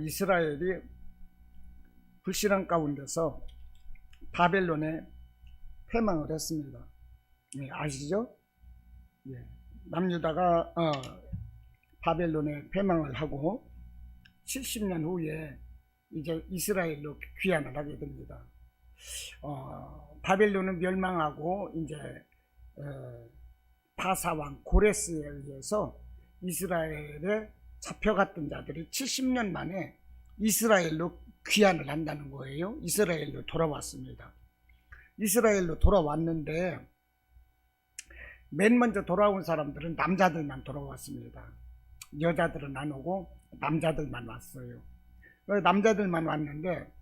이스라엘이 불신앙 가운데서 바벨론에 패망을 했습니다. 예, 아시죠? 예, 남유다가 바벨론에 패망을 하고 70년 후에 이제 이스라엘로 귀환을 하게 됩니다. 바벨론은 멸망하고 이제 바사왕 고레스에 의해서 이스라엘에 잡혀갔던 자들이 70년 만에 이스라엘로 귀환을 한다는 거예요. 이스라엘로 돌아왔습니다. 이스라엘로 돌아왔는데 맨 먼저 돌아온 사람들은 남자들만 돌아왔습니다. 여자들은 안 오고 남자들만 왔어요. 남자들만 왔는데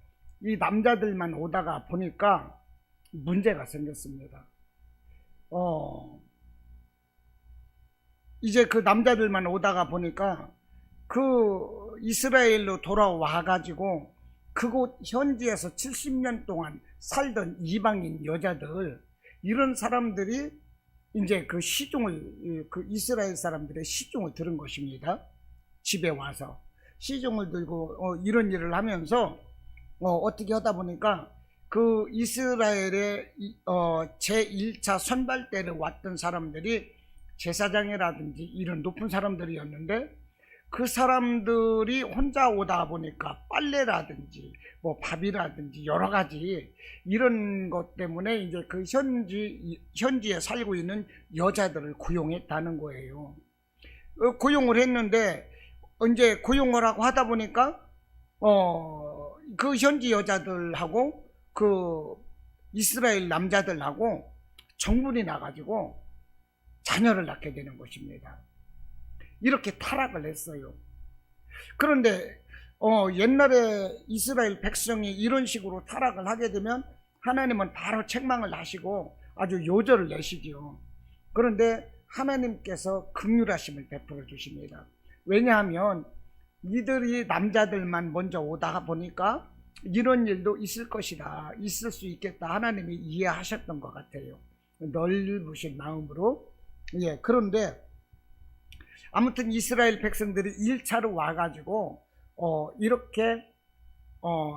이 남자들만 오다가 보니까 문제가 생겼습니다. 이제 그 남자들만 오다가 보니까 그 이스라엘로 돌아와 가지고 그곳 현지에서 70년 동안 살던 이방인 여자들, 이런 사람들이 이제 그 시종을, 그 이스라엘 사람들의 시종을 들은 것입니다. 집에 와서 시종을 들고 이런 일을 하면서 어떻게 하다 보니까 그 이스라엘의 제1차 선발대를 왔던 사람들이 제사장이라든지 이런 높은 사람들이었는데, 그 사람들이 혼자 오다 보니까 빨래라든지 뭐 밥이라든지 여러 가지 이런 것 때문에 이제 그 현지에 살고 있는 여자들을 고용했다는 거예요. 고용을 했는데 이제 고용을 하고 하다 보니까 그 현지 여자들하고 그 이스라엘 남자들하고 정분이 나가지고 자녀를 낳게 되는 것입니다. 이렇게 타락을 했어요. 그런데 옛날에 이스라엘 백성이 이런 식으로 타락을 하게 되면 하나님은 바로 책망을 하시고 아주 요절을 내시죠. 그런데 하나님께서 긍휼하심을 베풀어 주십니다. 왜냐하면 이들이 남자들만 먼저 오다가 보니까 이런 일도 있을 것이다, 있을 수 있겠다, 하나님이 이해하셨던 것 같아요. 넓으신 마음으로. 예, 그런데 아무튼 이스라엘 백성들이 1차로 와가지고 이렇게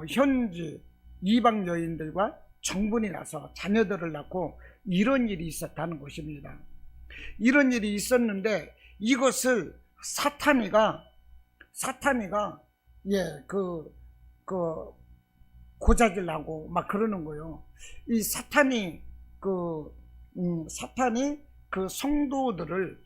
현지 이방 여인들과 정분이 나서 자녀들을 낳고 이런 일이 있었다는 것입니다. 이런 일이 있었는데 이것을 사탄이가 고자질하고 막 그러는 거예요. 이 사탄이 그 성도들을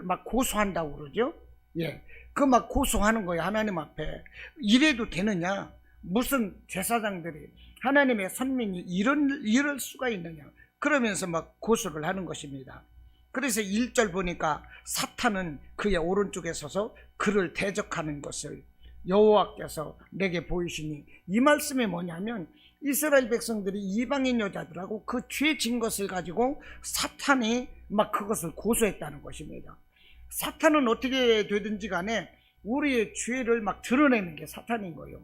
막 고소한다고 그러죠. 예, 그 막 고소하는 거예요, 하나님 앞에. 이래도 되느냐? 무슨 제사장들이, 하나님의 선민이 이럴 수가 있느냐? 그러면서 막 고소를 하는 것입니다. 그래서 1절 보니까 사탄은 그의 오른쪽에 서서 그를 대적하는 것을 여호와께서 내게 보이시니, 이 말씀이 뭐냐면 이스라엘 백성들이 이방인 여자들하고 그 죄 진 것을 가지고 사탄이 막 그것을 고소했다는 것입니다. 사탄은 어떻게 되든지 간에 우리의 죄를 막 드러내는 게 사탄인 거예요.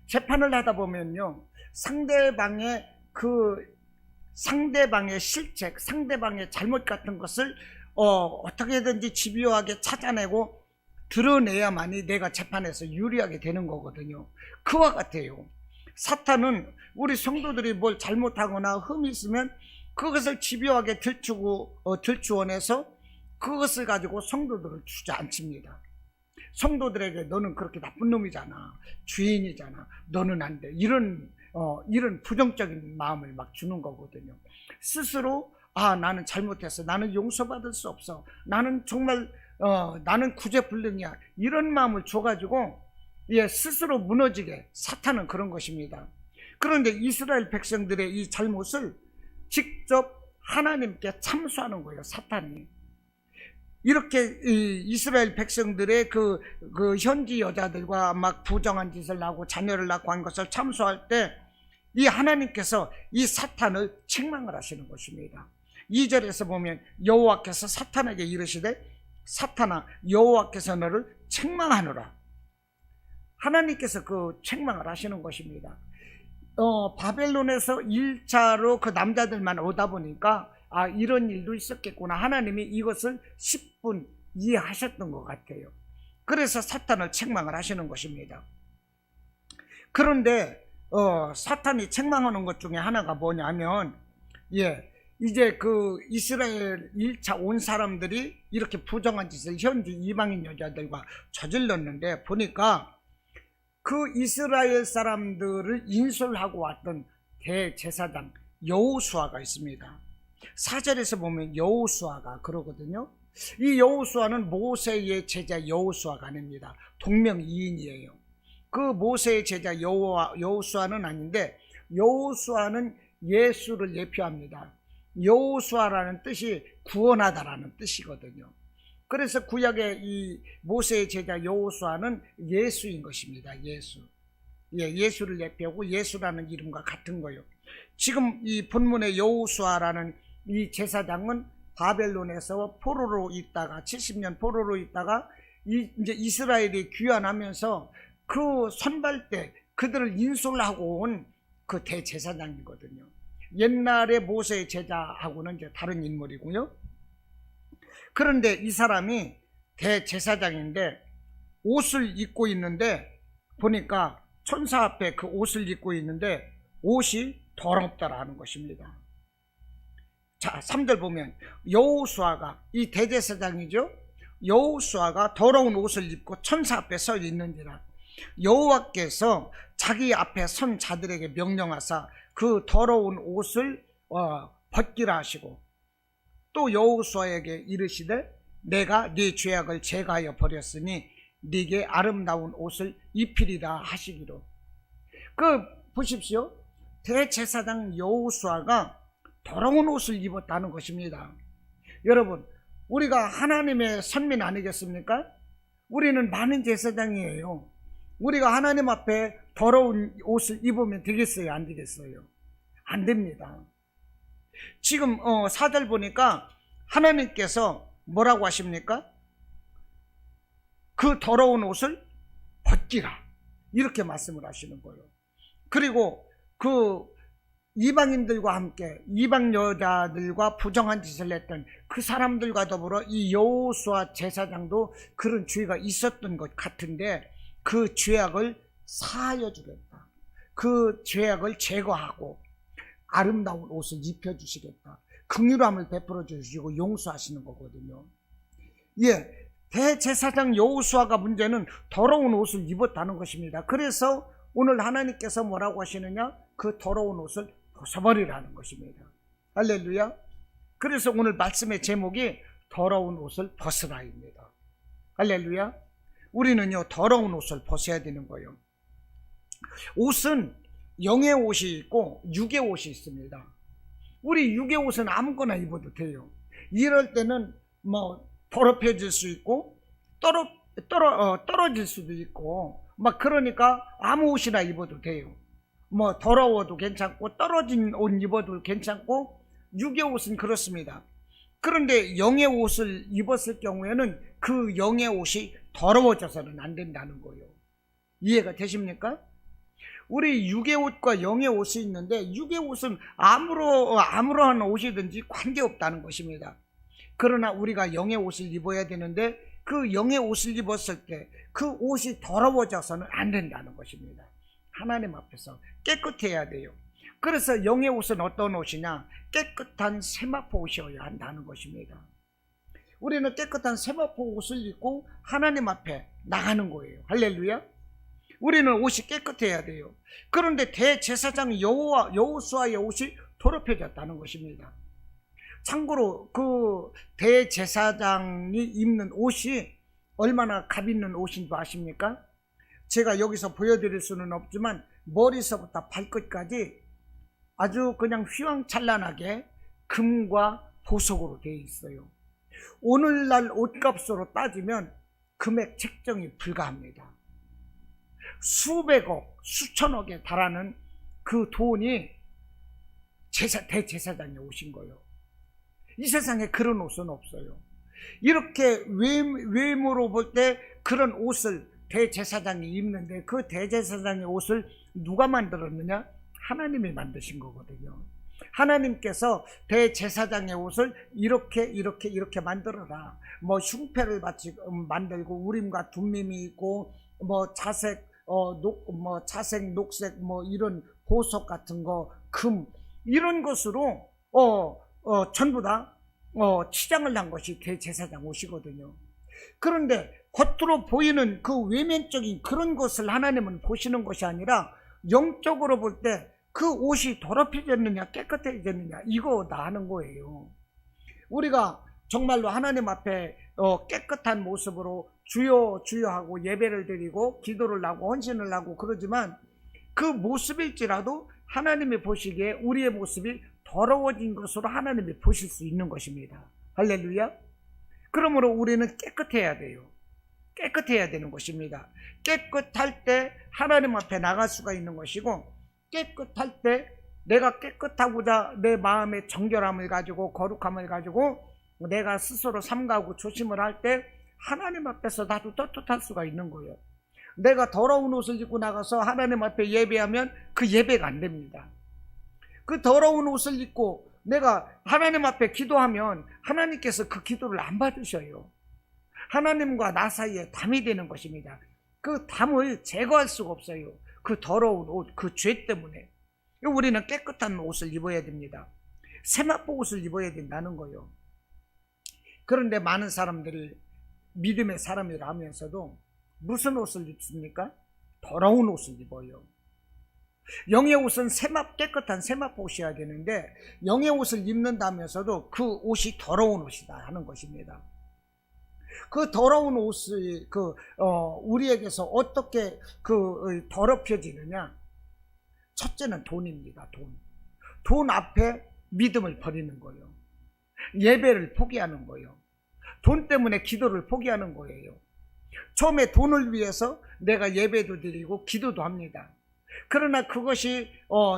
재판을 하다 보면요, 상대방의 실책, 상대방의 잘못 같은 것을 어떻게든지 집요하게 찾아내고 드러내야만이 내가 재판에서 유리하게 되는 거거든요. 그와 같아요. 사탄은 우리 성도들이 뭘 잘못하거나 흠이 있으면 그것을 집요하게 들추어내서 그것을 가지고 성도들을 주저앉힙니다. 성도들에게 너는 그렇게 나쁜 놈이잖아, 죄인이잖아, 너는 안 돼, 이런 부정적인 마음을 막 주는 거거든요. 스스로 나는 잘못했어, 나는 용서받을 수 없어, 나는 정말 나는 구제불능이야, 이런 마음을 줘가지고 스스로 무너지게, 사탄은 그런 것입니다. 그런데 이스라엘 백성들의 이 잘못을 직접 하나님께 참수하는 거예요, 사탄이. 이렇게 이스라엘 백성들의 그 현지 여자들과 막 부정한 짓을 하고 자녀를 낳고 한 것을 참수할 때 이 하나님께서 이 사탄을 책망을 하시는 것입니다. 2절에서 보면 여호와께서 사탄에게 이르시되 사탄아, 여호와께서 너를 책망하노라. 하나님께서 그 책망을 하시는 것입니다. 바벨론에서 1차로 그 남자들만 오다 보니까 이런 일도 있었겠구나, 하나님이 이것을 10분 이해하셨던 것 같아요. 그래서 사탄을 책망을 하시는 것입니다. 그런데 사탄이 책망하는 것 중에 하나가 뭐냐면, 이제 그 이스라엘 1차 온 사람들이 이렇게 부정한 짓을 현지 이방인 여자들과 저질렀는데, 보니까 그 이스라엘 사람들을 인솔하고 왔던 대제사장 여호수아가 있습니다. 4절에서 보면 여호수아가 그러거든요. 이 여호수아는 모세의 제자 여호수아가 아닙니다. 동명이인이에요. 그 모세의 제자 여호수아는 아닌데, 여호수아는 예수를 예표합니다. 여호수아라는 뜻이 구원하다라는 뜻이거든요. 그래서 구약의 이 모세의 제자 여호수아는 예수인 것입니다. 예수. 예수를 예표하고 예수라는 이름과 같은 거예요. 지금 이 본문의 여호수아라는 이 제사장은 바벨론에서 포로로 있다가 70년 포로로 있다가 이제 이스라엘이 귀환하면서 그 선발 때 그들을 인솔하고 온 그 대제사장이거든요. 옛날에 모세의 제자하고는 이제 다른 인물이고요. 그런데 이 사람이 대제사장인데 옷을 입고 있는데, 보니까 천사 앞에 그 옷을 입고 있는데 옷이 더럽다라는 것입니다. 자, 3절 보면 여호수아가, 이 대제사장이죠, 여호수아가 더러운 옷을 입고 천사 앞에 서 있는지라 여호와께서 자기 앞에 선 자들에게 명령하사 그 더러운 옷을 벗기라 하시고, 또 여호수아에게 이르시되 내가 네 죄악을 제거하여 버렸으니 네게 아름다운 옷을 입히리라 하시기로. 보십시오. 대제사장 여호수아가 더러운 옷을 입었다는 것입니다. 여러분, 우리가 하나님의 선민 아니겠습니까? 우리는 많은 제사장이에요. 우리가 하나님 앞에 더러운 옷을 입으면 되겠어요? 안 되겠어요? 안 됩니다. 지금 4절 보니까 하나님께서 뭐라고 하십니까? 그 더러운 옷을 벗기라, 이렇게 말씀을 하시는 거예요. 그리고 그 이방인들과 함께 이방 여자들과 부정한 짓을 했던 그 사람들과 더불어 이 여호수아 제사장도 그런 죄가 있었던 것 같은데, 그 죄악을 사하여 주겠다, 그 죄악을 제거하고 아름다운 옷을 입혀주시겠다, 긍휼함을 베풀어 주시고 용서하시는 거거든요. 대제사장 여호수아가 문제는 더러운 옷을 입었다는 것입니다. 그래서 오늘 하나님께서 뭐라고 하시느냐? 그 더러운 옷을 벗어버리라는 것입니다. 할렐루야. 그래서 오늘 말씀의 제목이 더러운 옷을 벗으라입니다. 할렐루야. 우리는요, 더러운 옷을 벗어야 되는 거예요. 옷은 영의 옷이 있고 육의 옷이 있습니다. 우리 육의 옷은 아무거나 입어도 돼요. 이럴 때는 뭐 더럽혀질 수 있고 떨어질 수도 있고 그러니까 아무 옷이나 입어도 돼요. 더러워도 괜찮고 떨어진 옷 입어도 괜찮고, 육의 옷은 그렇습니다. 그런데 영의 옷을 입었을 경우에는 그 영의 옷이 더러워져서는 안 된다는 거예요. 이해가 되십니까? 우리 육의 옷과 영의 옷이 있는데, 육의 옷은 아무러한 옷이든지 관계없다는 것입니다. 그러나 우리가 영의 옷을 입어야 되는데, 그 영의 옷을 입었을 때 그 옷이 더러워져서는 안 된다는 것입니다. 하나님 앞에서 깨끗해야 돼요. 그래서 영의 옷은 어떤 옷이냐? 깨끗한 세마포 옷이어야 한다는 것입니다. 우리는 깨끗한 세마포 옷을 입고 하나님 앞에 나가는 거예요. 할렐루야. 우리는 옷이 깨끗해야 돼요. 그런데 대제사장 여호수아의 옷이 더럽혀졌다는 것입니다. 참고로 그 대제사장이 입는 옷이 얼마나 값 있는 옷인 줄 아십니까? 제가 여기서 보여드릴 수는 없지만 머리서부터 발끝까지 아주 그냥 휘황찬란하게 금과 보석으로 되어 있어요. 오늘날 옷값으로 따지면 금액 책정이 불가합니다. 수백억, 수천억에 달하는 그 돈이 대제사장의 옷인 거예요. 이 세상에 그런 옷은 없어요. 이렇게 외모로 볼 때 그런 옷을 대제사장이 입는데, 그 대제사장의 옷을 누가 만들었느냐? 하나님이 만드신 거거든요. 하나님께서 대제사장의 옷을 이렇게 만들어라. 뭐 흉패를 만들고 우림과 둠밈이 있고 뭐 자색, 자색, 녹색 뭐 이런 보석 같은 거, 금 이런 것으로 전부 다 치장을 한 것이 대제사장 옷이거든요. 그런데 겉으로 보이는 그 외면적인 그런 것을 하나님은 보시는 것이 아니라 영적으로 볼 때 그 옷이 더럽혀졌느냐 깨끗해졌느냐 이거 다 하는 거예요. 우리가 정말로 하나님 앞에 깨끗한 모습으로 주여 주여 하고 예배를 드리고 기도를 하고 헌신을 하고 그러지만 그 모습일지라도 하나님이 보시기에 우리의 모습이 더러워진 것으로 하나님이 보실 수 있는 것입니다. 할렐루야. 그러므로 우리는 깨끗해야 돼요. 깨끗해야 되는 것입니다. 깨끗할 때 하나님 앞에 나갈 수가 있는 것이고, 깨끗할 때 내가 깨끗하고자 내 마음의 정결함을 가지고 거룩함을 가지고 내가 스스로 삼가하고 조심을 할 때 하나님 앞에서 나도 떳떳할 수가 있는 거예요. 내가 더러운 옷을 입고 나가서 하나님 앞에 예배하면 그 예배가 안 됩니다. 그 더러운 옷을 입고 내가 하나님 앞에 기도하면 하나님께서 그 기도를 안 받으셔요. 하나님과 나 사이에 담이 되는 것입니다. 그 담을 제거할 수가 없어요. 그 더러운 옷, 그 죄 때문에. 우리는 깨끗한 옷을 입어야 됩니다. 세마포 옷을 입어야 된다는 거예요. 그런데 많은 사람들이 믿음의 사람이라 하면서도 무슨 옷을 입습니까? 더러운 옷을 입어요. 영의 옷은 깨끗한 세마포 옷이어야 되는데 영의 옷을 입는다면서도 그 옷이 더러운 옷이다 하는 것입니다. 그 더러운 옷이 우리에게서 어떻게 더럽혀지느냐? 첫째는 돈입니다. 돈 앞에 믿음을 버리는 거예요. 예배를 포기하는 거예요. 돈 때문에 기도를 포기하는 거예요. 처음에 돈을 위해서 내가 예배도 드리고 기도도 합니다. 그러나 그것이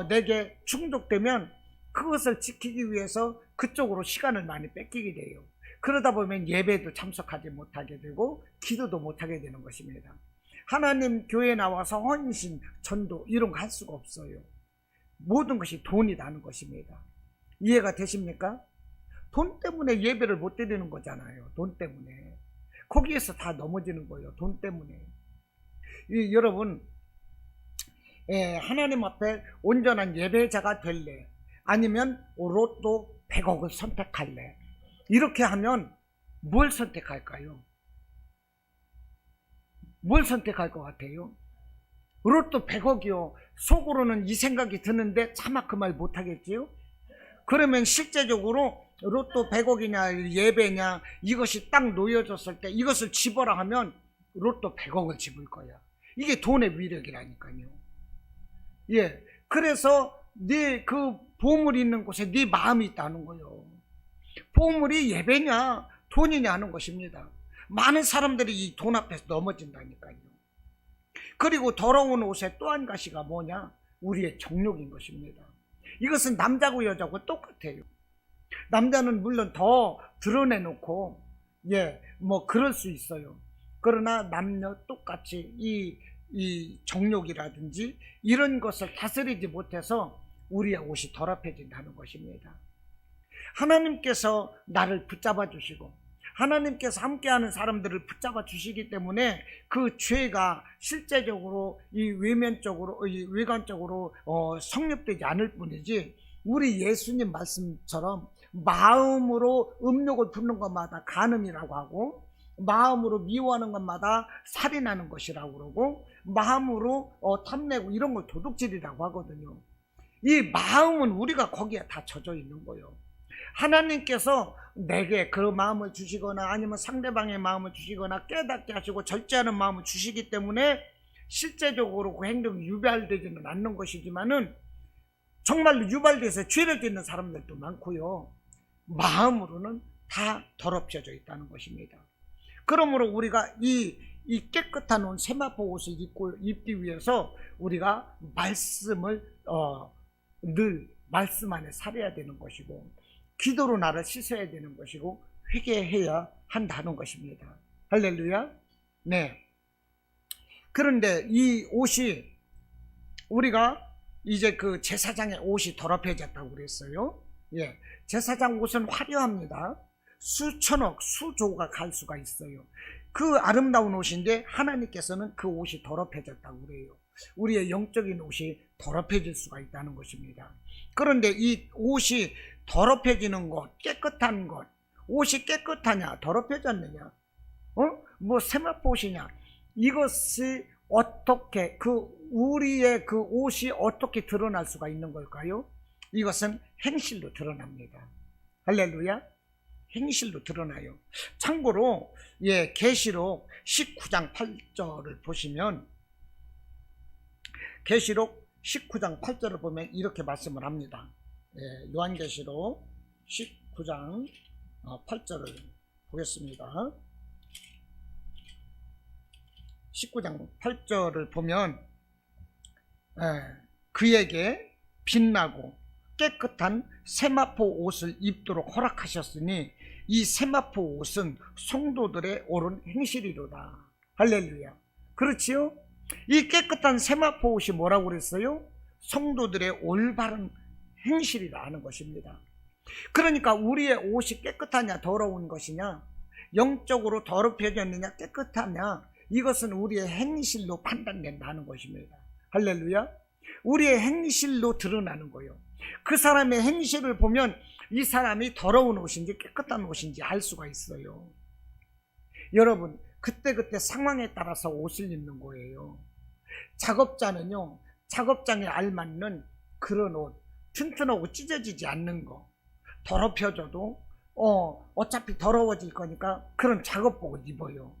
내게 충족되면 그것을 지키기 위해서 그쪽으로 시간을 많이 뺏기게 돼요. 그러다 보면 예배도 참석하지 못하게 되고 기도도 못하게 되는 것입니다. 하나님 교회에 나와서 헌신, 전도 이런 거 할 수가 없어요. 모든 것이 돈이라는 것입니다. 이해가 되십니까? 돈 때문에 예배를 못 드리는 거잖아요. 돈 때문에. 거기에서 다 넘어지는 거예요. 돈 때문에. 여러분, 하나님 앞에 온전한 예배자가 될래? 아니면 로또 100억을 선택할래? 이렇게 하면 뭘 선택할까요? 뭘 선택할 것 같아요? 로또 100억이요. 속으로는 이 생각이 드는데 차마 그 말 못하겠지요? 그러면 실제적으로 로또 100억이냐 예배냐 이것이 딱 놓여졌을 때 이것을 집어라 하면 로또 100억을 집을 거야. 이게 돈의 위력이라니까요. 예, 그래서 네 그 보물이 있는 곳에 네 마음이 있다는 거예요. 보물이 예배냐 돈이냐 하는 것입니다. 많은 사람들이 이 돈 앞에서 넘어진다니까요. 그리고 더러운 옷의 또 한 가지가 뭐냐? 우리의 정욕인 것입니다. 이것은 남자고 여자고 똑같아요. 남자는 물론 더 드러내놓고 뭐 그럴 수 있어요. 그러나 남녀 똑같이 이 정욕이라든지 이런 것을 다스리지 못해서 우리의 옷이 더럽혀진다는 것입니다. 하나님께서 나를 붙잡아 주시고 하나님께서 함께하는 사람들을 붙잡아 주시기 때문에 그 죄가 실제적으로 외관적으로 성립되지 않을 뿐이지, 우리 예수님 말씀처럼 마음으로 음욕을 품는 것마다 간음이라고 하고, 마음으로 미워하는 것마다 살인하는 것이라고 그러고, 마음으로 탐내고 이런 걸 도둑질이라고 하거든요. 이 마음은 우리가 거기에 다 젖어 있는 거예요. 하나님께서 내게 그 마음을 주시거나 아니면 상대방의 마음을 주시거나 깨닫게 하시고 절제하는 마음을 주시기 때문에 실제적으로 그 행동이 유발되지는 않는 것이지만은 정말로 유발돼서 죄를 짓는 사람들도 많고요. 마음으로는 다 더럽혀져 있다는 것입니다. 그러므로 우리가 이 깨끗한 옷, 세마포 옷을 입기 위해서 우리가 말씀을 늘 말씀 안에 살아야 되는 것이고, 기도로 나를 씻어야 되는 것이고, 회개해야 한다는 것입니다. 할렐루야. 네. 그런데 이 옷이 우리가 이제 그 제사장의 옷이 더럽혀졌다고 그랬어요. 예, 제사장 옷은 화려합니다. 수천억, 수조가 갈 수가 있어요. 그 아름다운 옷인데 하나님께서는 그 옷이 더럽혀졌다고 그래요. 우리의 영적인 옷이 더럽혀질 수가 있다는 것입니다. 그런데 이 옷이 더럽혀지는 것, 깨끗한 것, 옷이 깨끗하냐 더럽혀졌느냐, 뭐 세마포옷이냐, 이것이 어떻게, 우리의 그 옷이 어떻게 드러날 수가 있는 걸까요? 이것은 행실로 드러납니다. 할렐루야. 행실로 드러나요. 참고로 계시록 19장 8절을 보시면, 계시록 19장 8절을 보면 이렇게 말씀을 합니다. 요한계시록 19장 8절을 보겠습니다. 19장 8절을 보면 그에게 빛나고 깨끗한 세마포 옷을 입도록 허락하셨으니 이 세마포 옷은 성도들의 옳은 행실이로다. 할렐루야. 그렇지요? 이 깨끗한 세마포 옷이 뭐라고 그랬어요? 성도들의 올바른 행실이라 하는 것입니다. 그러니까 우리의 옷이 깨끗하냐 더러운 것이냐, 영적으로 더럽혀졌느냐 깨끗하냐, 이것은 우리의 행실로 판단된다는 것입니다. 할렐루야. 우리의 행실로 드러나는 거예요. 그 사람의 행실을 보면 이 사람이 더러운 옷인지 깨끗한 옷인지 알 수가 있어요. 여러분, 그때그때 상황에 따라서 옷을 입는 거예요. 작업자는요, 작업장에 알맞는 그런 옷, 튼튼하고 찢어지지 않는 거, 더럽혀져도 어차피 더러워질 거니까 그런 작업복을 입어요.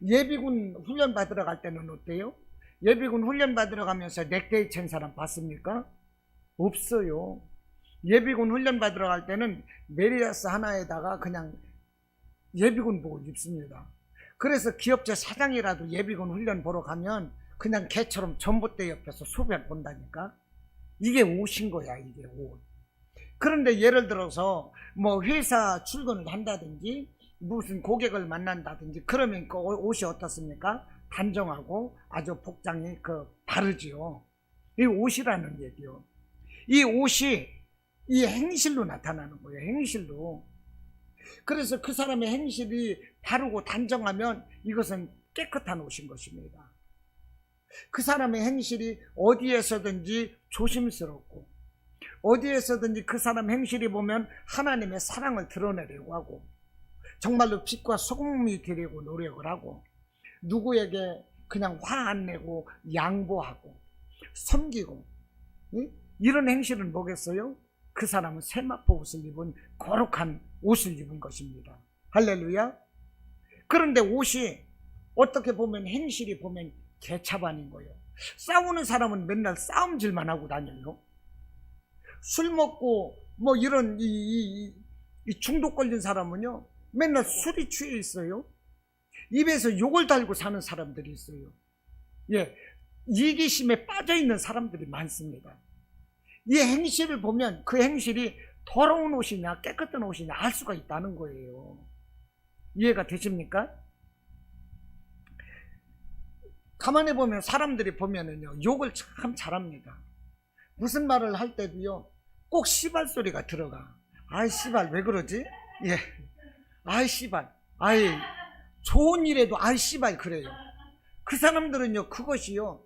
예비군 훈련 받으러 갈 때는 어때요? 예비군 훈련 받으러 가면서 넥타이 챈 사람 봤습니까? 없어요. 예비군 훈련 받으러 갈 때는 메리아스 하나에다가 그냥 예비군복을 입습니다. 그래서 기업체 사장이라도 예비군 훈련 보러 가면 그냥 개처럼 전봇대 옆에서 소변 본다니까. 이게 옷인 거야, 이게 옷. 그런데 예를 들어서 뭐 회사 출근을 한다든지 무슨 고객을 만난다든지 그러면 그 옷이 어떻습니까? 단정하고 아주 복장이 바르지요. 이 옷이라는 얘기요. 이 옷이 이 행실로 나타나는 거예요. 행실로. 그래서 그 사람의 행실이 바르고 단정하면 이것은 깨끗한 옷인 것입니다. 그 사람의 행실이 어디에서든지 조심스럽고, 어디에서든지 그 사람 행실이 보면 하나님의 사랑을 드러내려고 하고, 정말로 빛과 소금이 되려고 노력을 하고, 누구에게 그냥 화 안 내고 양보하고 섬기고, 이런 행실은 뭐겠어요? 그 사람은 세마포 옷을 입은 거룩한 옷을 입은 것입니다. 할렐루야. 그런데 옷이 어떻게 보면 행실이 보면 개차반인 거예요. 싸우는 사람은 맨날 싸움질만 하고 다녀요. 술 먹고 뭐 이런 이 중독 걸린 사람은요, 맨날 술이 취해 있어요. 입에서 욕을 달고 사는 사람들이 있어요. 이기심에 빠져 있는 사람들이 많습니다. 이 행실을 보면 그 행실이 더러운 옷이냐 깨끗한 옷이냐 알 수가 있다는 거예요. 이해가 되십니까? 가만히 보면 사람들이 보면은요, 욕을 참 잘합니다. 무슨 말을 할 때도요, 꼭 씨발 소리가 들어가. 아이 씨발 왜 그러지? 아이 씨발, 아이 좋은 일에도 아이 씨발 그래요. 그 사람들은요, 그것이요,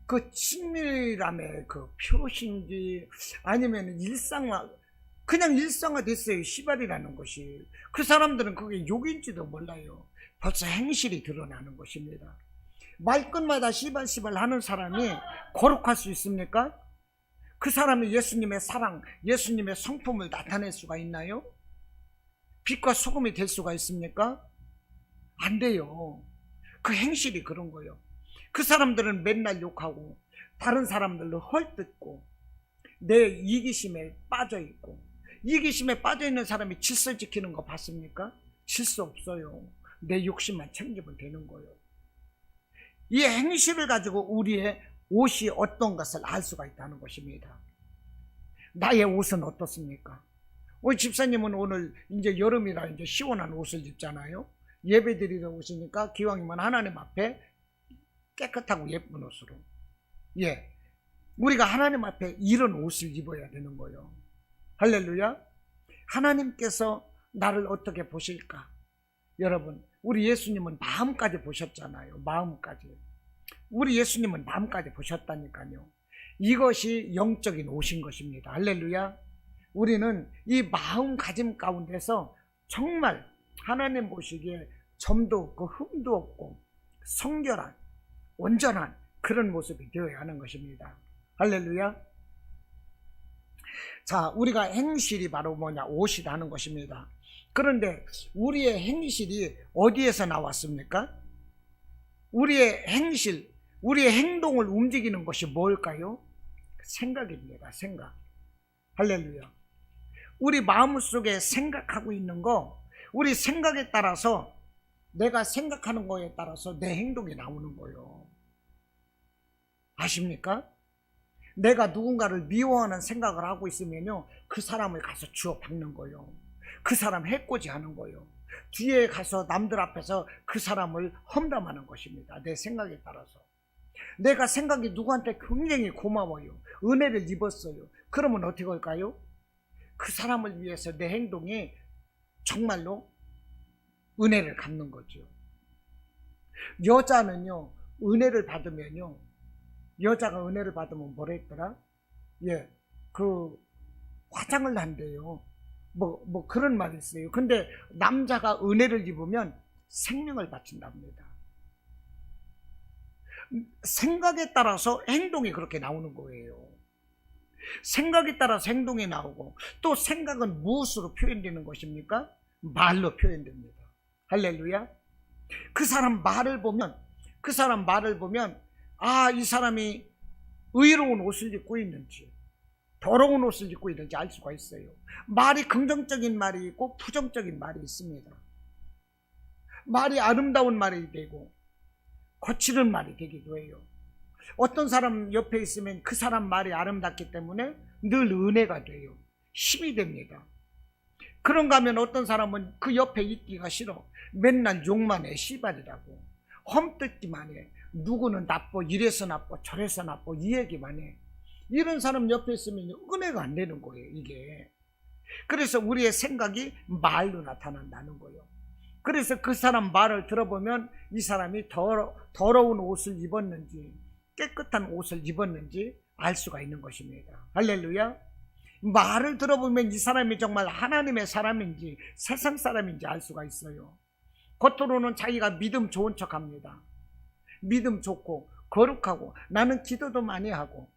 그 친밀함의 그 표시인지 아니면 그냥 일상화 됐어요. 씨발이라는 것이. 그 사람들은 그게 욕인지도 몰라요. 벌써 행실이 드러나는 것입니다. 말끝마다 씨발 하는 사람이 거룩할 수 있습니까? 그 사람이 예수님의 사랑, 예수님의 성품을 나타낼 수가 있나요? 빛과 소금이 될 수가 있습니까? 안 돼요. 그 행실이 그런 거예요. 그 사람들은 맨날 욕하고 다른 사람들로 헐뜯고 내 이기심에 빠져있고, 이기심에 빠져있는 사람이 질서 지키는 거 봤습니까? 질서 없어요. 내 욕심만 챙기면 되는 거예요. 이 행실을 가지고 우리의 옷이 어떤 것을 알 수가 있다는 것입니다. 나의 옷은 어떻습니까? 우리 집사님은 오늘 이제 여름이라 이제 시원한 옷을 입잖아요. 예배 드리러 오시니까 기왕이면 하나님 앞에 깨끗하고 예쁜 옷으로. 우리가 하나님 앞에 이런 옷을 입어야 되는 거예요. 할렐루야. 하나님께서 나를 어떻게 보실까? 여러분, 우리 예수님은 마음까지 보셨잖아요. 마음까지. 우리 예수님은 마음까지 보셨다니까요. 이것이 영적인 옷인 것입니다. 할렐루야. 우리는 이 마음가짐 가운데서 정말 하나님 보시기에 점도 없고 흠도 없고 성결한 온전한 그런 모습이 되어야 하는 것입니다. 할렐루야. 자, 우리가 행실이 바로 뭐냐? 옷이라는 것입니다. 그런데 우리의 행실이 어디에서 나왔습니까? 우리의 행실, 우리의 행동을 움직이는 것이 뭘까요? 생각입니다. 생각. 할렐루야. 우리 마음속에 생각하고 있는 거, 우리 생각에 따라서, 내가 생각하는 거에 따라서 내 행동이 나오는 거예요. 아십니까? 내가 누군가를 미워하는 생각을 하고 있으면요, 그 사람을 가서 주워 박는 거예요. 그 사람 해코지 하는 거예요. 뒤에 가서 남들 앞에서 그 사람을 험담하는 것입니다. 내 생각에 따라서. 내가 생각이 누구한테 굉장히 고마워요. 은혜를 입었어요. 그러면 어떻게 할까요? 그 사람을 위해서 내 행동이 정말로 은혜를 갚는 거죠. 여자는요, 은혜를 받으면요, 여자가 은혜를 받으면 뭐라 했더라? 예, 그 화장을 한대요. 뭐 그런 말이 있어요. 근데 남자가 은혜를 입으면 생명을 바친답니다. 생각에 따라서 행동이 그렇게 나오는 거예요. 생각에 따라서 행동이 나오고, 또 생각은 무엇으로 표현되는 것입니까? 말로 표현됩니다. 할렐루야. 그 사람 말을 보면 아, 이 사람이 의로운 옷을 입고 있는지 더러운 옷을 입고 있는지 알 수가 있어요. 말이 긍정적인 말이 있고 부정적인 말이 있습니다. 말이 아름다운 말이 되고 거칠은 말이 되기도 해요. 어떤 사람 옆에 있으면 그 사람 말이 아름답기 때문에 늘 은혜가 돼요. 힘이 됩니다. 그런가 하면 어떤 사람은 그 옆에 있기가 싫어. 맨날 욕만 해. 시발이라고. 험뜯기만 해. 누구는 나빠, 이래서 나빠, 저래서 나빠, 이 얘기만 해. 이런 사람 옆에 있으면 은혜가 안 되는 거예요, 이게. 그래서 우리의 생각이 말로 나타난다는 거예요. 그래서 그 사람 말을 들어보면 이 사람이 더러운 옷을 입었는지 깨끗한 옷을 입었는지 알 수가 있는 것입니다. 할렐루야. 말을 들어보면 이 사람이 정말 하나님의 사람인지 세상 사람인지 알 수가 있어요. 겉으로는 자기가 믿음 좋은 척합니다. 믿음 좋고 거룩하고, 나는 기도도 많이 하고,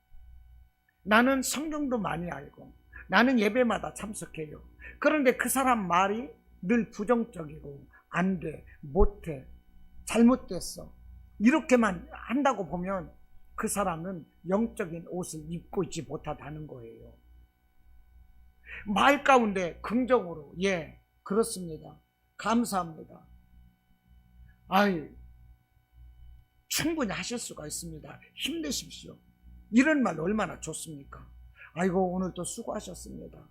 나는 성경도 많이 알고, 나는 예배마다 참석해요. 그런데 그 사람 말이 늘 부정적이고, 안 돼, 못해, 잘못됐어, 이렇게만 한다고 보면 그 사람은 영적인 옷을 입고 있지 못하다는 거예요. 말 가운데 긍정으로, 예, 그렇습니다, 감사합니다, 아이, 충분히 하실 수가 있습니다, 힘내십시오, 이런 말 얼마나 좋습니까? 아이고, 오늘도 수고하셨습니다,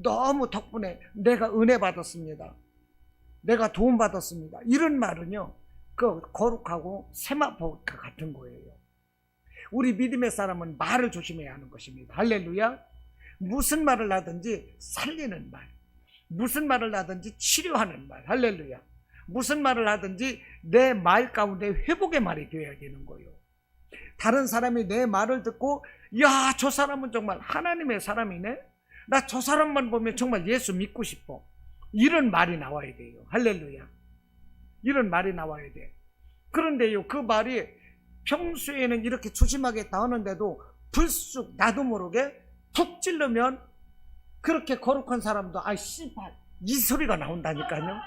너무 덕분에 내가 은혜 받았습니다, 내가 도움 받았습니다, 이런 말은요, 그 거룩하고 세마포과 같은 거예요. 우리 믿음의 사람은 말을 조심해야 하는 것입니다. 할렐루야. 무슨 말을 하든지 살리는 말, 무슨 말을 하든지 치료하는 말, 할렐루야. 무슨 말을 하든지 내 말 가운데 회복의 말이 되어야 되는 거예요. 다른 사람이 내 말을 듣고, 야, 저 사람은 정말 하나님의 사람이네, 나 저 사람만 보면 정말 예수 믿고 싶어, 이런 말이 나와야 돼요. 할렐루야. 이런 말이 나와야 돼. 그런데요, 그 말이 평소에는 이렇게 조심하게 다 하는데도 불쑥 나도 모르게 툭 찌르면 그렇게 거룩한 사람도 아 씨발 이 소리가 나온다니까요.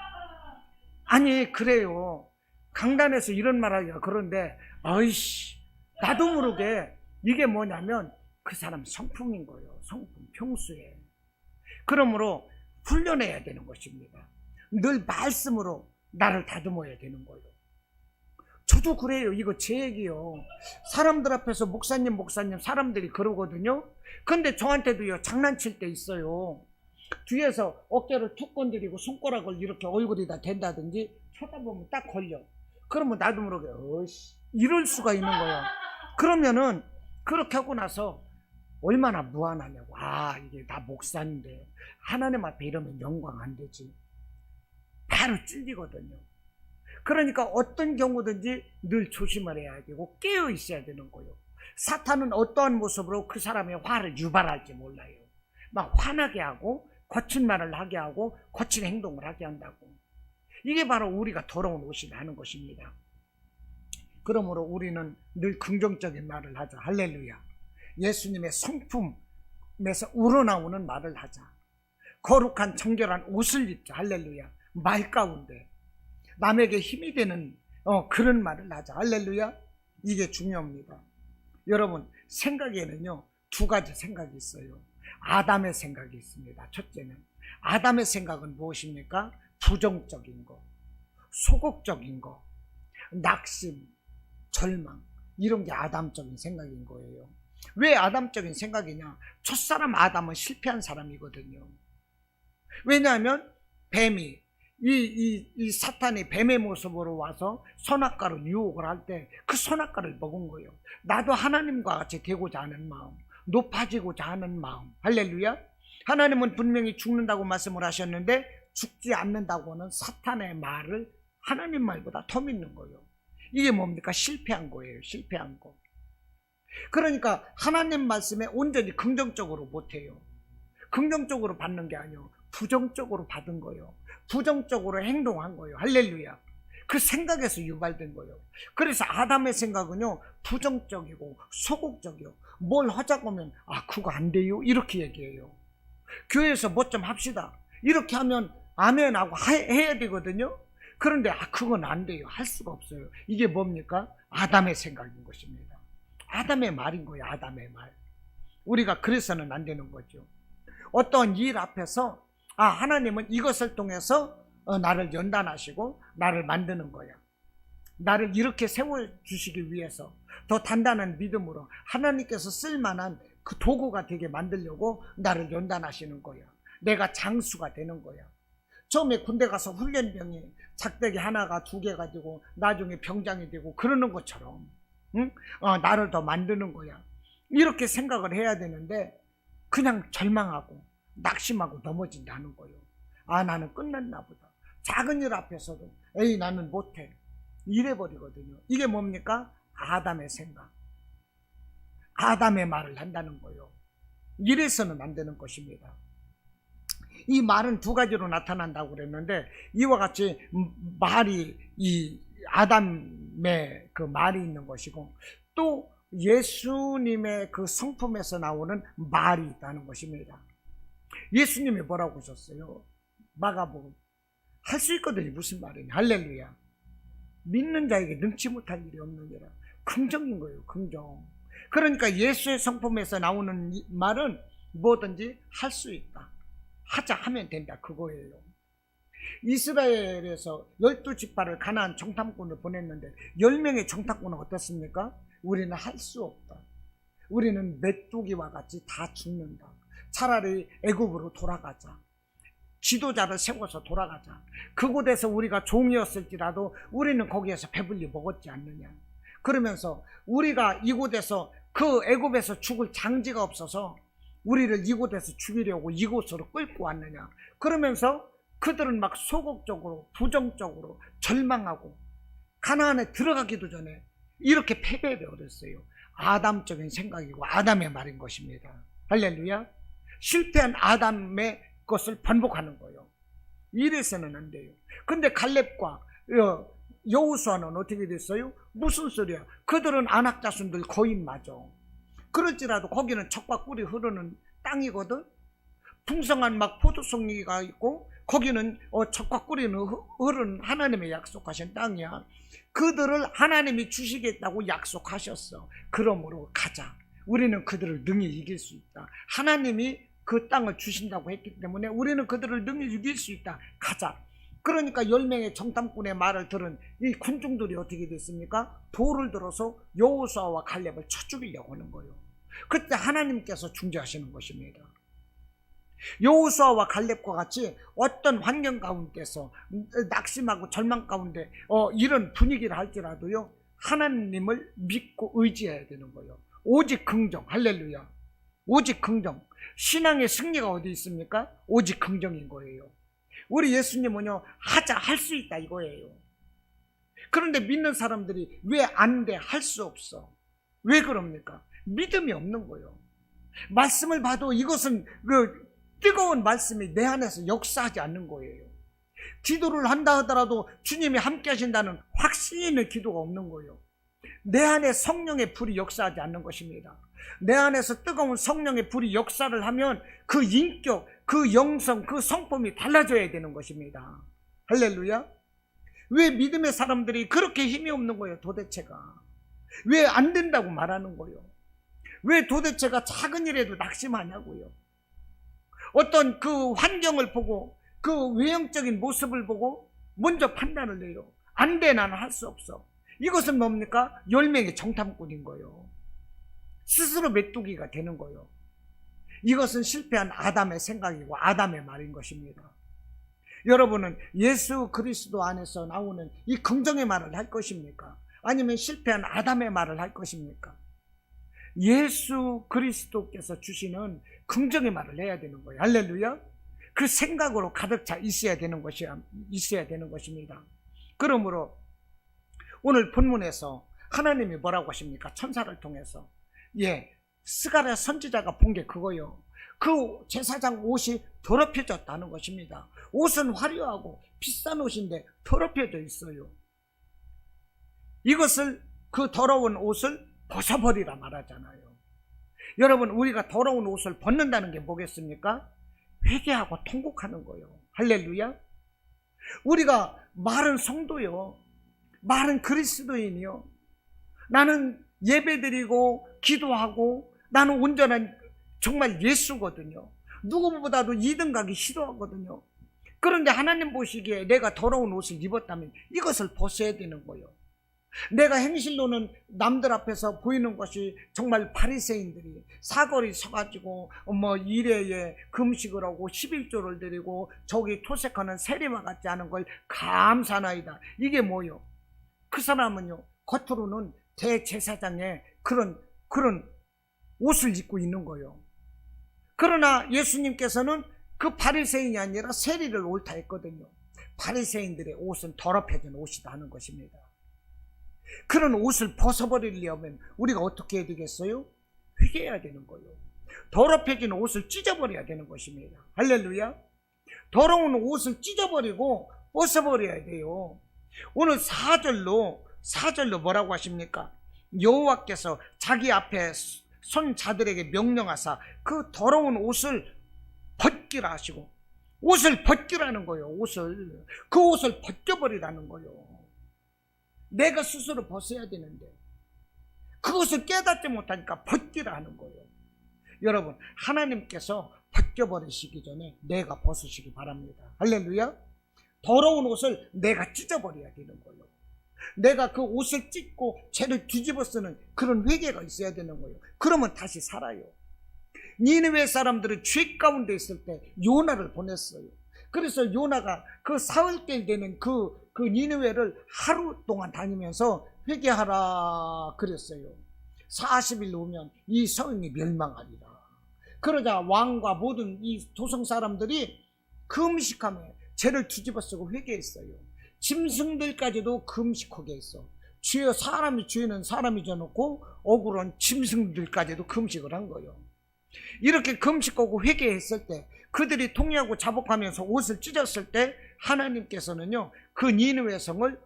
아니 그래요. 강단에서 이런 말하기가 그런데 아이씨 나도 모르게 이게 뭐냐면 그 사람 성품인 거예요. 성품 평소에. 그러므로 훈련해야 되는 것입니다. 늘 말씀으로 나를 다듬어야 되는 거예요. 저도 그래요. 이거 제 얘기요. 사람들 앞에서 목사님 사람들이 그러거든요. 근데 저한테도요 장난칠 때 있어요. 뒤에서 어깨를 툭 건드리고 손가락을 이렇게 얼굴에다 댄다든지 쳐다보면 딱 걸려. 그러면 나도 모르게 어이씨 이럴 수가 있는 거예요. 그러면은 그렇게 하고 나서 얼마나 무안하냐고. 아, 이게 나 목사인데 하나님 앞에 이러면 영광 안 되지. 바로 찔리거든요. 그러니까 어떤 경우든지 늘 조심을 해야 되고 깨어 있어야 되는 거예요. 사탄은 어떠한 모습으로 그 사람의 화를 유발할지 몰라요. 막 화나게 하고 거친 말을 하게 하고 거친 행동을 하게 한다고. 이게 바로 우리가 더러운 옷이 나는 것입니다. 그러므로 우리는 늘 긍정적인 말을 하자. 할렐루야. 예수님의 성품에서 우러나오는 말을 하자. 거룩한 정결한 옷을 입자. 할렐루야. 말 가운데 남에게 힘이 되는 그런 말을 하자. 할렐루야. 이게 중요합니다. 여러분, 생각에는요 두 가지 생각이 있어요. 아담의 생각이 있습니다. 첫째는 아담의 생각은 무엇입니까? 부정적인 거, 소극적인 거, 낙심, 절망, 이런 게 아담적인 생각인 거예요. 왜 아담적인 생각이냐? 첫사람 아담은 실패한 사람이거든요. 왜냐하면 뱀이 이 사탄이 뱀의 모습으로 와서 선악과로 유혹을 할 때 그 선악과를 먹은 거예요. 나도 하나님과 같이 되고자 하는 마음, 높아지고자 하는 마음. 할렐루야. 하나님은 분명히 죽는다고 말씀을 하셨는데 죽지 않는다고는 사탄의 말을 하나님 말보다 더 믿는 거예요. 이게 뭡니까? 실패한 거예요. 실패한 거. 그러니까 하나님 말씀에 온전히 긍정적으로 못해요. 긍정적으로 받는 게 아니에요. 부정적으로 받은 거예요. 부정적으로 행동한 거예요. 할렐루야. 그 생각에서 유발된 거예요. 그래서 아담의 생각은요 부정적이고 소극적이요. 뭘 하자고 하면 아 그거 안 돼요 이렇게 얘기해요. 교회에서 뭐 좀 합시다 이렇게 하면 아멘하고 해야 되거든요. 그런데 아 그건 안 돼요. 할 수가 없어요. 이게 뭡니까? 아담의 생각인 것입니다. 아담의 말인 거예요. 아담의 말. 우리가 그래서는 안 되는 거죠. 어떤 일 앞에서 아 하나님은 이것을 통해서 나를 연단하시고 나를 만드는 거야. 나를 이렇게 세워주시기 위해서 더 단단한 믿음으로 하나님께서 쓸만한 그 도구가 되게 만들려고 나를 연단하시는 거야. 내가 장수가 되는 거야. 처음에 군대 가서 훈련병이 작대기 하나가 두 개가 되고 나중에 병장이 되고 그러는 것처럼 응? 나를 더 만드는 거야. 이렇게 생각을 해야 되는데 그냥 절망하고 낙심하고 넘어진다는 거예요. 아 나는 끝났나 보다. 작은 일 앞에서도 에이 나는 못해 이래버리거든요. 이게 뭡니까? 아담의 생각, 아담의 말을 한다는 거예요. 이래서는 안 되는 것입니다. 이 말은 두 가지로 나타난다고 그랬는데 이와 같이 말이 이 아담의 그 말이 있는 것이고 또 예수님의 그 성품에서 나오는 말이 있다는 것입니다. 예수님이 뭐라고 하셨어요? 마가복음 할 수 있거든요. 무슨 말이냐? 할렐루야. 믿는 자에게 능치 못할 일이 없느니라. 긍정인 거예요. 긍정. 그러니까 예수의 성품에서 나오는 말은 뭐든지 할 수 있다. 하자 하면 된다. 그거예요. 이스라엘에서 12지파를 가나안 정탐꾼을 보냈는데 10명의 정탐꾼은 어떻습니까? 우리는 할 수 없다. 우리는 메뚜기와 같이 다 죽는다. 차라리 애굽으로 돌아가자. 지도자를 세워서 돌아가자. 그곳에서 우리가 종이었을지라도 우리는 거기에서 배불리 먹었지 않느냐. 그러면서 우리가 이곳에서 그 애굽에서 죽을 장지가 없어서 우리를 이곳에서 죽이려고 이곳으로 끌고 왔느냐. 그러면서 그들은 막 소극적으로 부정적으로 절망하고 가나안에 들어가기도 전에 이렇게 패배되어버렸어요. 아담적인 생각이고 아담의 말인 것입니다. 할렐루야. 실패한 아담의 것을 반복하는 거예요. 이래서는 안 돼요. 근데 갈렙과 여호수아는 어떻게 됐어요? 무슨 소리야? 그들은 안악 자손들 거인 맞아. 그럴지라도 거기는 젖과 꿀이 흐르는 땅이거든. 풍성한 막 포도송이가 있고 거기는 젖과 꿀이 흐르는 하나님의 약속하신 땅이야. 그들을 하나님이 주시겠다고 약속하셨어. 그러므로 가자. 우리는 그들을 능히 이길 수 있다. 하나님이 그 땅을 주신다고 했기 때문에 우리는 그들을 능히 이길 수 있다. 가자. 그러니까 10명의 정탐꾼의 말을 들은 이 군중들이 어떻게 됐습니까? 돌을 들어서 여호수아와 갈렙을 쳐 죽이려고 하는 거예요. 그때 하나님께서 중재하시는 것입니다. 여호수아와 갈렙과 같이 어떤 환경 가운데서 낙심하고 절망 가운데 이런 분위기를 할지라도요 하나님을 믿고 의지해야 되는 거예요. 오직 긍정. 할렐루야. 오직 긍정. 신앙의 승리가 어디 있습니까? 오직 긍정인 거예요. 우리 예수님은요, 하자, 할 수 있다 이거예요. 그런데 믿는 사람들이 왜 안 돼? 할 수 없어. 왜 그럽니까? 믿음이 없는 거예요. 말씀을 봐도 이것은 그 뜨거운 말씀이 내 안에서 역사하지 않는 거예요. 기도를 한다 하더라도 주님이 함께 하신다는 확신이 있는 기도가 없는 거예요. 내 안에 성령의 불이 역사하지 않는 것입니다. 내 안에서 뜨거운 성령의 불이 역사를 하면 그 인격, 그 영성, 그 성품이 달라져야 되는 것입니다. 할렐루야. 왜 믿음의 사람들이 그렇게 힘이 없는 거예요? 도대체가 왜 안 된다고 말하는 거예요? 왜 도대체가 작은 일에도 낙심하냐고요? 어떤 그 환경을 보고 그 외형적인 모습을 보고 먼저 판단을 내요. 안 돼, 나는 할 수 없어. 이것은 뭡니까? 열명의 정탐꾼인 거예요. 스스로 메뚜기가 되는 거예요. 이것은 실패한 아담의 생각이고 아담의 말인 것입니다. 여러분은 예수 그리스도 안에서 나오는 이 긍정의 말을 할 것입니까? 아니면 실패한 아담의 말을 할 것입니까? 예수 그리스도께서 주시는 긍정의 말을 해야 되는 거예요. 할렐루야. 그 생각으로 가득 차 있어야 되는 것입니다. 그러므로 오늘 본문에서 하나님이 뭐라고 하십니까? 천사를 통해서 스가랴 선지자가 본 게 그거요. 그 제사장 옷이 더럽혀졌다는 것입니다. 옷은 화려하고 비싼 옷인데 더럽혀져 있어요. 이것을, 그 더러운 옷을 벗어버리라 말하잖아요. 여러분, 우리가 더러운 옷을 벗는다는 게 뭐겠습니까? 회개하고 통곡하는 거예요. 할렐루야. 우리가 마른 성도요, 마른 그리스도인이요, 나는 예배드리고 기도하고 나는 온전한 정말 예수거든요. 누구보다도 2등 가기 싫어하거든요. 그런데 하나님 보시기에 내가 더러운 옷을 입었다면 이것을 벗어야 되는 거예요. 내가 행실로는 남들 앞에서 보이는 것이 정말 바리새인들이 사거리 서가지고 일회에 금식을 하고 11조를 드리고 저기 토색하는 세리와 같지 않은 걸 감사나이다. 이게 뭐요? 그 사람은요, 겉으로는 대제사장의 그런 옷을 입고 있는 거예요. 그러나 예수님께서는 그 바리새인이 아니라 세리를 옳다 했거든요. 바리새인들의 옷은 더럽혀진 옷이다 하는 것입니다. 그런 옷을 벗어버리려면 우리가 어떻게 해야 되겠어요? 회개해야 되는 거예요. 더럽혀진 옷을 찢어버려야 되는 것입니다. 할렐루야. 더러운 옷을 찢어버리고 벗어버려야 돼요. 오늘 4절로 뭐라고 하십니까? 여호와께서 자기 앞에 선 자들에게 명령하사 그 더러운 옷을 벗기라 하시고, 옷을 벗기라는 거예요. 그 옷을 벗겨버리라는 거예요. 내가 스스로 벗어야 되는데 그것을 깨닫지 못하니까 벗기라 하는 거예요. 여러분, 하나님께서 벗겨버리시기 전에 내가 벗으시기 바랍니다. 할렐루야. 더러운 옷을 내가 찢어버려야 되는 거예요. 내가 그 옷을 찢고 죄를 뒤집어 쓰는 그런 회개가 있어야 되는 거예요. 그러면 다시 살아요. 니느웨 사람들은 죄 가운데 있을 때 요나를 보냈어요. 그래서 요나가 그 사흘째 되는 그 니느웨를 하루 동안 다니면서 회개하라 그랬어요. 40일 오면 이 성이 멸망하리라. 그러자 왕과 모든 이 도성 사람들이 금식하며 죄를 뒤집어 쓰고 회개했어요. 짐승들까지도 금식하게 했어. 죄, 사람이 죄는 사람이 져놓고 억울한 짐승들까지도 금식을 한 거예요. 이렇게 금식하고 회개했을 때, 그들이 통회하고 자복하면서 옷을 찢었을 때 하나님께서는요, 그 니느웨 성을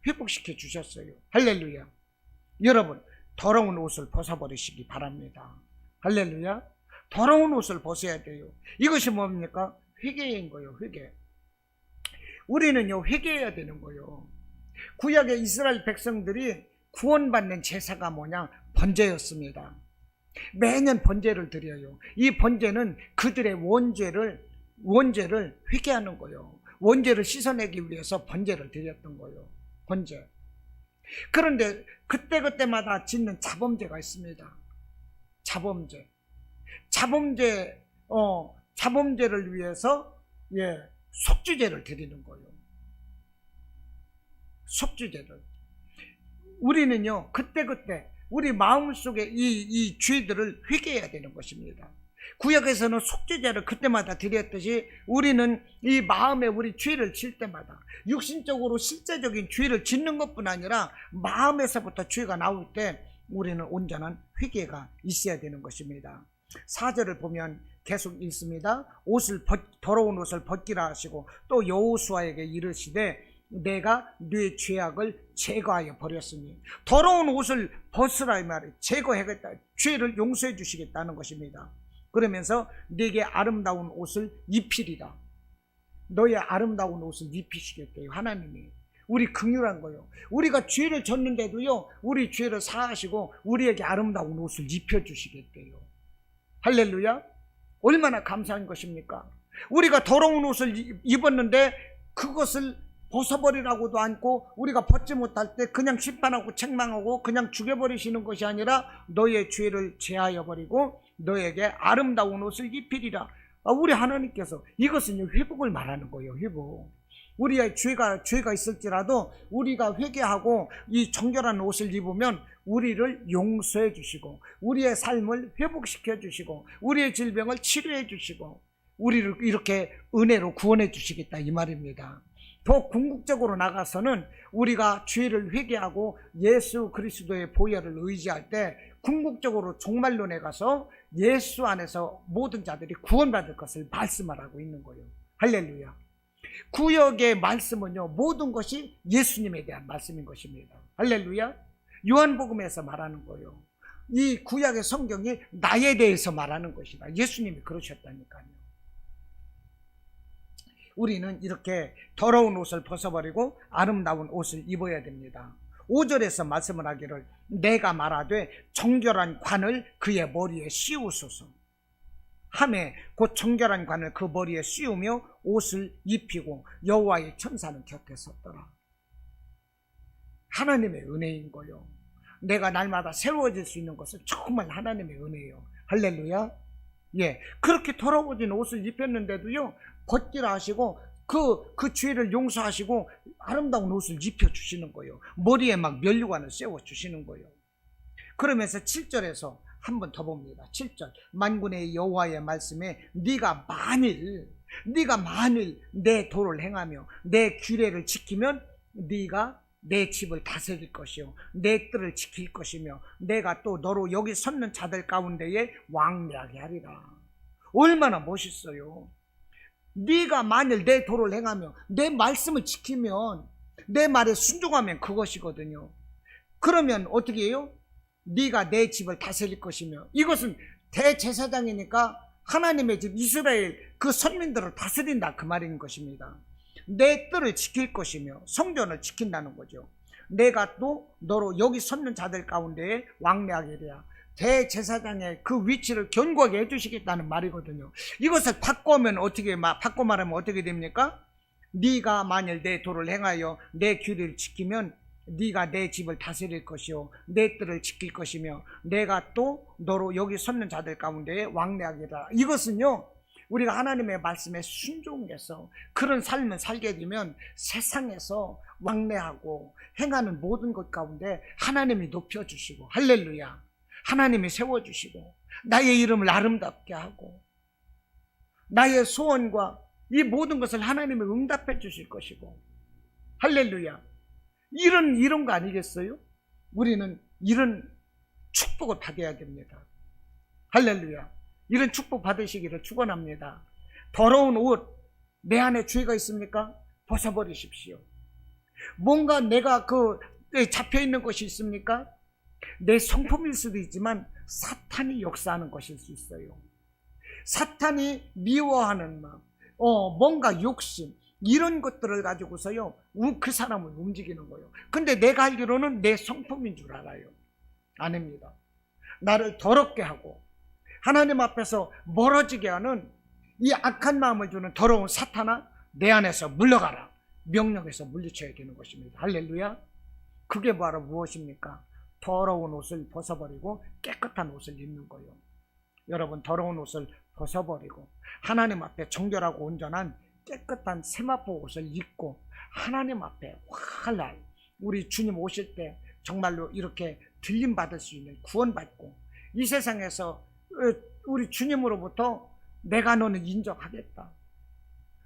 회복시켜 주셨어요. 할렐루야. 여러분, 더러운 옷을 벗어버리시기 바랍니다. 할렐루야. 더러운 옷을 벗어야 돼요. 이것이 뭡니까? 회개인 거예요. 회개. 우리는요, 회개해야 되는 거예요. 구약의 이스라엘 백성들이 구원받는 제사가 뭐냐? 번제였습니다. 매년 번제를 드려요. 이 번제는 그들의 원죄를 회개하는 거예요. 원죄를 씻어내기 위해서 번제를 드렸던 거예요. 번제. 그런데 그때마다 짓는 자범죄가 있습니다. 자범죄를 위해서 속죄제를 드리는 거예요. 속죄제를. 우리는요, 그때 우리 마음속에 이 죄들을 회개해야 되는 것입니다. 구약에서는 속죄제를 그때마다 드렸듯이 우리는 이 마음에 우리 죄를 질 때마다 육신적으로 실제적인 죄를 짓는 것뿐 아니라 마음에서부터 죄가 나올 때 우리는 온전한 회개가 있어야 되는 것입니다. 4절을 보면 계속 읽습니다. 더러운 옷을 벗기라 하시고 또 여호수아에게 이르시되 내가 네 죄악을 제거하여 버렸으니, 더러운 옷을 벗으라 이 말이에요. 제거하겠다, 죄를 용서해 주시겠다는 것입니다. 그러면서 네게 아름다운 옷을 입히리라. 너의 아름다운 옷을 입히시겠대요. 하나님이. 우리 긍휼한 거요. 우리가 죄를 졌는데도요, 우리 죄를 사하시고 우리에게 아름다운 옷을 입혀주시겠대요. 할렐루야. 얼마나 감사한 것입니까? 우리가 더러운 옷을 입었는데 그것을 벗어버리라고도 않고 우리가 벗지 못할 때 그냥 심판하고 책망하고 그냥 죽여버리시는 것이 아니라 너의 죄를 제하여 버리고 너에게 아름다운 옷을 입히리라. 우리 하나님께서 이것은 회복을 말하는 거예요. 회복. 우리의 죄가 있을지라도 우리가 회개하고 이 정결한 옷을 입으면 우리를 용서해 주시고 우리의 삶을 회복시켜 주시고 우리의 질병을 치료해 주시고 우리를 이렇게 은혜로 구원해 주시겠다 이 말입니다. 더 궁극적으로 나가서는 우리가 죄를 회개하고 예수 그리스도의 보혈을 의지할 때 궁극적으로 종말론에 가서 예수 안에서 모든 자들이 구원받을 것을 말씀하라고 있는 거예요. 할렐루야. 구역의 말씀은요, 모든 것이 예수님에 대한 말씀인 것입니다. 할렐루야. 요한복음에서 말하는 거예요. 이 구약의 성경이 나에 대해서 말하는 것이다. 예수님이 그러셨다니까요. 우리는 이렇게 더러운 옷을 벗어버리고 아름다운 옷을 입어야 됩니다. 5절에서 말씀을 하기를 내가 말하되 정결한 관을 그의 머리에 씌우소서 하매 곧 정결한 관을 그 머리에 씌우며 옷을 입히고 여호와의 천사는 곁에 섰더라. 하나님의 은혜인 거요. 내가 날마다 새로워질 수 있는 것은 정말 하나님의 은혜예요. 할렐루야. 예, 그렇게 더러워진 옷을 입혔는데도요, 벗기라 하시고 그 죄를 용서하시고 아름다운 옷을 입혀주시는 거예요. 머리에 막 면류관을 세워주시는 거예요. 그러면서 7절에서 한 번 더 봅니다. 7절 만군의 여호와의 말씀에 네가 만일 내 도를 행하며 내 규례를 지키면 네가 내 집을 다스릴 것이요 내 뜰을 지킬 것이며 내가 또 너로 여기 섰는 자들 가운데에 왕래하게 하리라. 얼마나 멋있어요. 네가 만일 내 도를 행하며 내 말씀을 지키면 내 말에 순종하면 그것이거든요. 그러면 어떻게 해요? 네가 내 집을 다스릴 것이며, 이것은 대제사장이니까 하나님의 집 이스라엘 그 선민들을 다스린다 그 말인 것입니다. 내 뜰을 지킬 것이며 성전을 지킨다는 거죠. 내가 또 너로 여기 섰는 자들 가운데에 왕래하게 되야. 대제사장의 그 위치를 견고하게 해주시겠다는 말이거든요. 이것을 바꿔 말하면 어떻게 됩니까? 네가 만일 내 도를 행하여 내 규례를 지키면 네가 내 집을 다스릴 것이요 내 뜰을 지킬 것이며 내가 또 너로 여기 섰는 자들 가운데에 왕래하리라. 이것은요, 우리가 하나님의 말씀에 순종해서 그런 삶을 살게 되면 세상에서 왕래하고 행하는 모든 것 가운데 하나님이 높여주시고, 할렐루야, 하나님이 세워주시고 나의 이름을 아름답게 하고 나의 소원과 이 모든 것을 하나님이 응답해 주실 것이고, 할렐루야. 이런 거 아니겠어요? 우리는 이런 축복을 받아야 됩니다. 할렐루야. 이런 축복 받으시기를 축원합니다. 더러운 옷, 내 안에 죄가 있습니까? 벗어버리십시오. 뭔가 내가 잡혀있는 것이 있습니까? 내 성품일 수도 있지만 사탄이 역사하는 것일 수 있어요. 사탄이 미워하는 마음, 뭔가 욕심, 이런 것들을 가지고서요 그 사람을 움직이는 거예요. 근데 내가 알기로는 내 성품인 줄 알아요. 아닙니다. 나를 더럽게 하고 하나님 앞에서 멀어지게 하는 이 악한 마음을 주는 더러운 사탄아, 내 안에서 물러가라. 명령해서 물리쳐야 되는 것입니다. 할렐루야. 그게 바로 무엇입니까? 더러운 옷을 벗어버리고 깨끗한 옷을 입는 거예요. 여러분, 더러운 옷을 벗어버리고 하나님 앞에 정결하고 온전한 깨끗한 세마포 옷을 입고 하나님 앞에 활날 우리 주님 오실 때 정말로 이렇게 들림 받을 수 있는, 구원받고 이 세상에서 우리 주님으로부터 내가 너는 인정하겠다,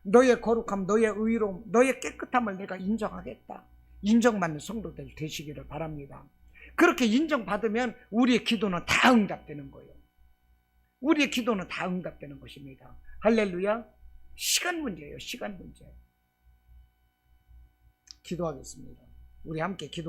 너의 거룩함, 너의 의로움, 너의 깨끗함을 내가 인정하겠다, 인정받는 성도들 되시기를 바랍니다. 그렇게 인정받으면 우리의 기도는 다 응답되는 거예요. 우리의 기도는 다 응답되는 것입니다. 할렐루야. 시간 문제예요. 시간 문제. 기도하겠습니다. 우리 함께 기도